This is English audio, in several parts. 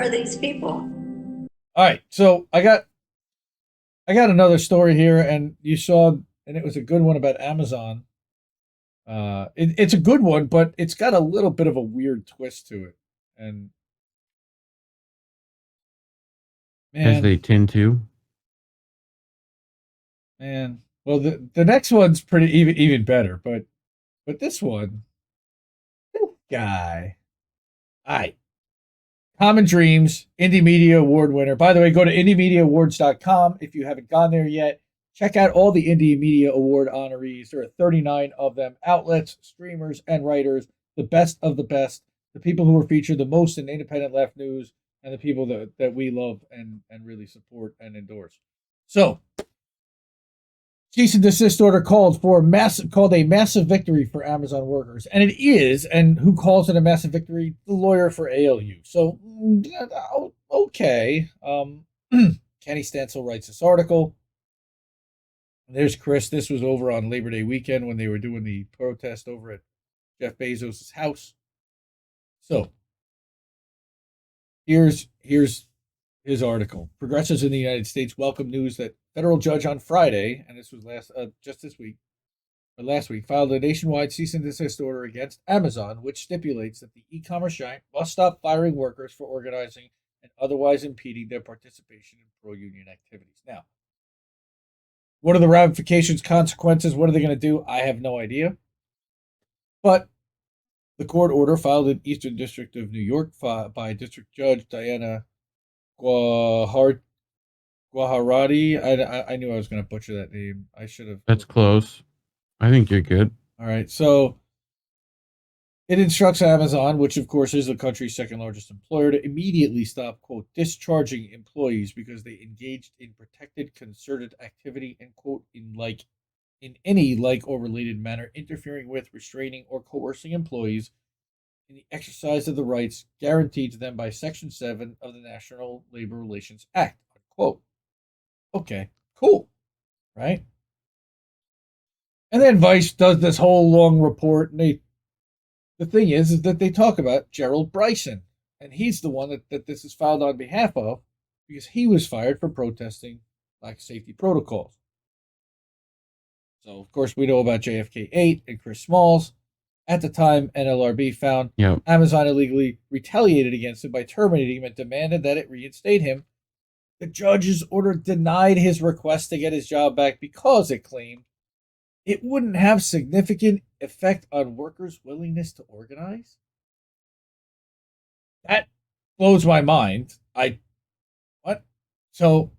are these people? All right, so I got another story here, and you saw, and it was a good one about Amazon. It's a good one, but it's got a little bit of a weird twist to it. And As man, they tend to. man, well, the next one's pretty even better, but this one, this guy, I Common Dreams, Indie Media Award winner. By the way, go to IndieMediaAwards.com if you haven't gone there yet. Check out all the Indie Media Award honorees. There are 39 of them, outlets, streamers, and writers, the best of the best, the people who are featured the most in independent left news, and the people that we love and really support and endorse. So, cease and desist order called a massive victory for Amazon workers, and it is. And who calls it a massive victory? The lawyer for ALU. So okay. Kenny Stansel writes this article. There's Chris. This was over on Labor Day weekend when they were doing the protest over at Jeff Bezos' house. So here's his article. Progressives in the United States welcome news that federal judge on Friday, and this was last week, filed a nationwide cease and desist order against Amazon, which stipulates that the e-commerce giant must stop firing workers for organizing and otherwise impeding their participation in pro-union activities. Now, what are the ramifications, consequences? What are they going to do? I have no idea. But the court order filed in Eastern District of New York by District Judge Diana Guajarati. I knew I was going to butcher that name. I should have. That's close. I think you're good. All right. So it instructs Amazon, which of course is the country's second largest employer, to immediately stop, quote, discharging employees because they engaged in protected concerted activity and, quote, in any like or related manner, interfering with, restraining, or coercing employees in the exercise of the rights guaranteed to them by Section 7 of the National Labor Relations Act, unquote. Okay, cool, right? And then Vice does this whole long report, and the thing is that they talk about Gerald Bryson, and he's the one that this is filed on behalf of because he was fired for protesting lack of safety protocols. So, of course, we know about JFK 8 and Chris Smalls. At the time, NLRB found Amazon illegally retaliated against him by terminating him and demanded that it reinstate him. The judge's order denied his request to get his job back because it claimed it wouldn't have significant effect on workers' willingness to organize. That blows my mind. What? So,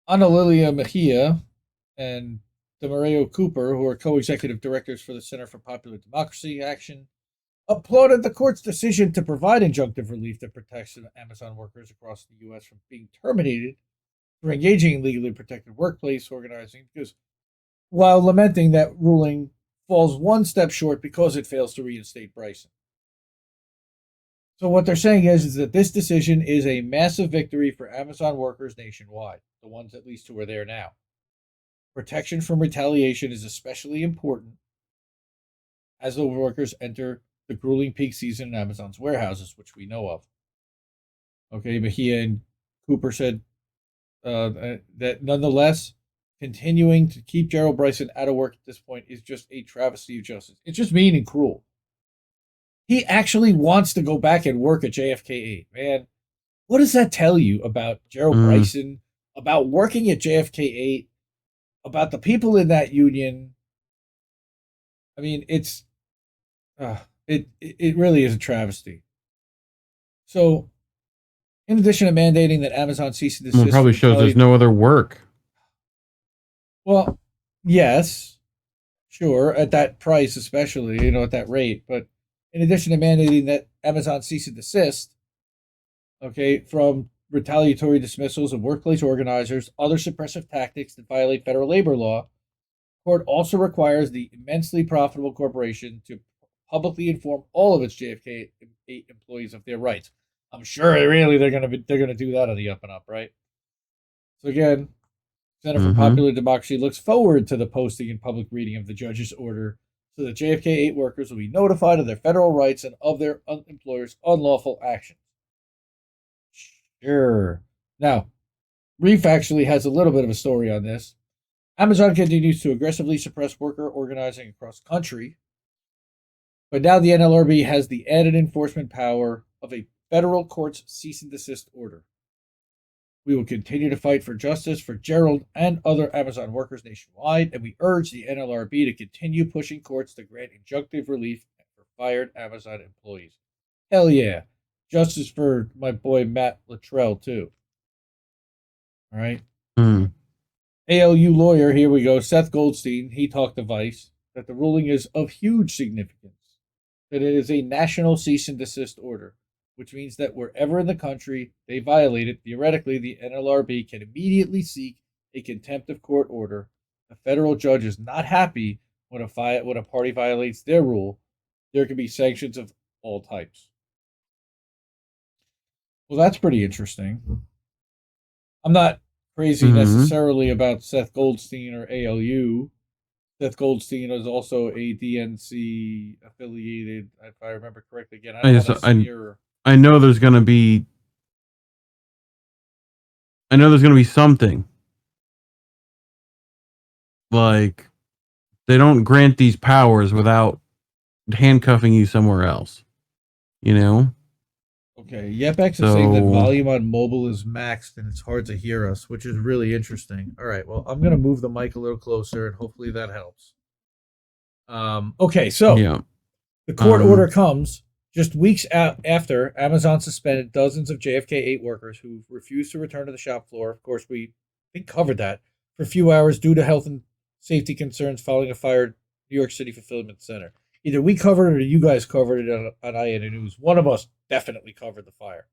Ana Lilia Mejia and Demario Cooper, who are co-executive directors for the Center for Popular Democracy Action, applauded the court's decision to provide injunctive relief that protects Amazon workers across the U.S. from being terminated for engaging in legally protected workplace organizing, because while lamenting that ruling falls one step short because it fails to reinstate Bryson. So what they're saying is that this decision is a massive victory for Amazon workers nationwide, the ones at least who are there now. Protection from retaliation is especially important as the workers enter the grueling peak season in Amazon's warehouses, which we know of. Okay, Mejia and Cooper said that nonetheless, continuing to keep Gerald Bryson out of work at this point is just a travesty of justice. It's just mean and cruel. He actually wants to go back and work at JFK 8. Man, what does that tell you about Gerald Bryson, about working at JFK 8, about the people in that union? I mean, it really is a travesty. So, in addition to mandating that Amazon cease and desist, it probably shows there's no other work. Well, yes, sure, at that price, especially, at that rate. But in addition to mandating that Amazon cease and desist, okay, from retaliatory dismissals of workplace organizers, other suppressive tactics that violate federal labor law, the court also requires the immensely profitable corporation to publicly inform all of its JFK 8 employees of their rights. I'm sure really they're gonna do that on the up and up, right? So again, Center for Popular Democracy looks forward to the posting and public reading of the judge's order, so the JFK 8 workers will be notified of their federal rights and of their employer's unlawful actions. Sure. Now, Reef actually has a little bit of a story on this. Amazon continues to aggressively suppress worker organizing across the country, but now the NLRB has the added enforcement power of a federal court's cease and desist order. We will continue to fight for justice for Gerald and other Amazon workers nationwide, and we urge the NLRB to continue pushing courts to grant injunctive relief for fired Amazon employees. Hell yeah. Justice for my boy Matt Luttrell, too. All right. ALU lawyer, here we go, Seth Goldstein, he talked to Vice that the ruling is of huge significance, that it is a national cease and desist order, which means that wherever in the country they violate it, theoretically, the NLRB can immediately seek a contempt of court order. A federal judge is not happy when a party violates their rule. There can be sanctions of all types. Well, that's pretty interesting. I'm not crazy necessarily about Seth Goldstein or ALU. Seth Goldstein is also a DNC affiliated, if I remember correctly. Again, I know there's going to be. I know there's going to be something. Like, they don't grant these powers without handcuffing you somewhere else. You know? Okay, Yepex is saying that volume on mobile is maxed and it's hard to hear us, which is really interesting. All right, well, I'm going to move the mic a little closer and hopefully that helps. Okay, so the court order comes just weeks after Amazon suspended dozens of JFK 8 workers who refused to return to the shop floor. Of course, we covered that for a few hours due to health and safety concerns following a fire at New York City Fulfillment Center. Either we covered it or you guys covered it on INDnews. One of us definitely covered the fire.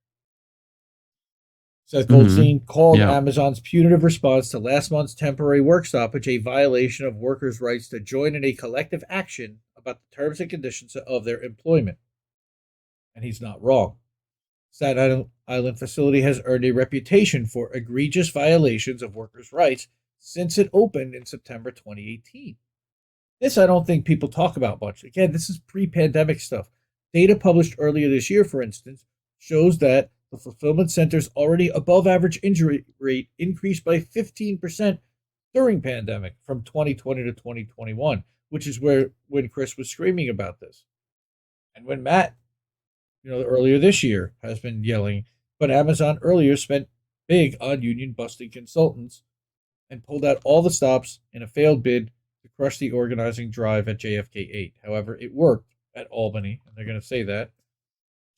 Seth Goldstein called Amazon's punitive response to last month's temporary work stoppage a violation of workers' rights to join in a collective action about the terms and conditions of their employment. And he's not wrong. Staten Island facility has earned a reputation for egregious violations of workers' rights since it opened in September 2018. This I don't think people talk about much. Again, this is pre-pandemic stuff. Data published earlier this year, for instance, shows that the fulfillment center's already above average injury rate increased by 15% during pandemic from 2020 to 2021, which is when Chris was screaming about this. And when Matt, earlier this year has been yelling, but Amazon earlier spent big on union busting consultants and pulled out all the stops in a failed bid to crush the organizing drive at JFK 8. However, it worked at Albany, and they're going to say that.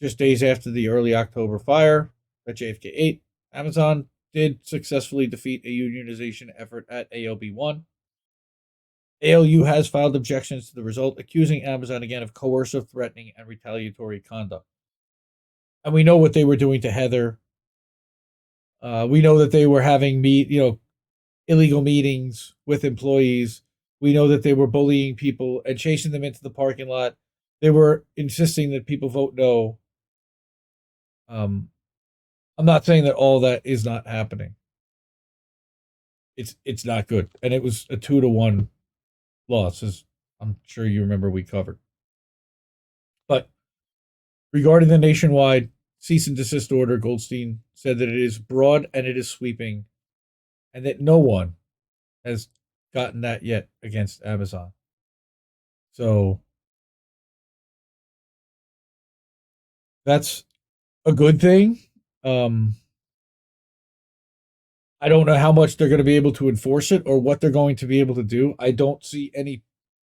Just days after the early October fire at JFK 8, Amazon did successfully defeat a unionization effort at ALB 1. ALU has filed objections to the result, accusing Amazon again of coercive, threatening, and retaliatory conduct. And we know what they were doing to Heather. We know that they were having illegal meetings with employees. We know that they were bullying people and chasing them into the parking lot. They were insisting that people vote no. I'm not saying that all that is not happening. It's not good. And it was a 2-1 loss, as I'm sure you remember we covered. But regarding the nationwide cease and desist order, Goldstein said that it is broad and it is sweeping, and that no one has gotten that yet against Amazon. So that's a good thing. I don't know how much they're going to be able to enforce it or what they're going to be able to do. I don't see any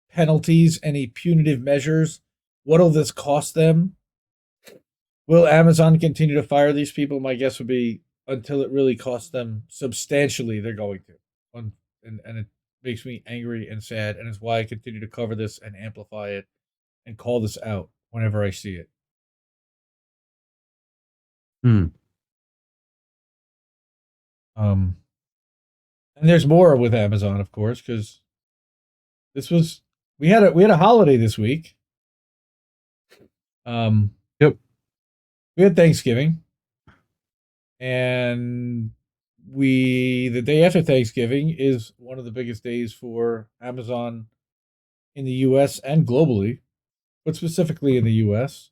penalties, any punitive measures. What will this cost them? Will Amazon continue to fire these people? My guess would be until it really costs them substantially, they're going to. And it makes me angry and sad, and it's why I continue to cover this and amplify it and call this out whenever I see it. And there's more with Amazon, of course, because we had a holiday this week. Yep. We had Thanksgiving, and the day after Thanksgiving is one of the biggest days for Amazon in the U.S. and globally, but specifically in the U.S.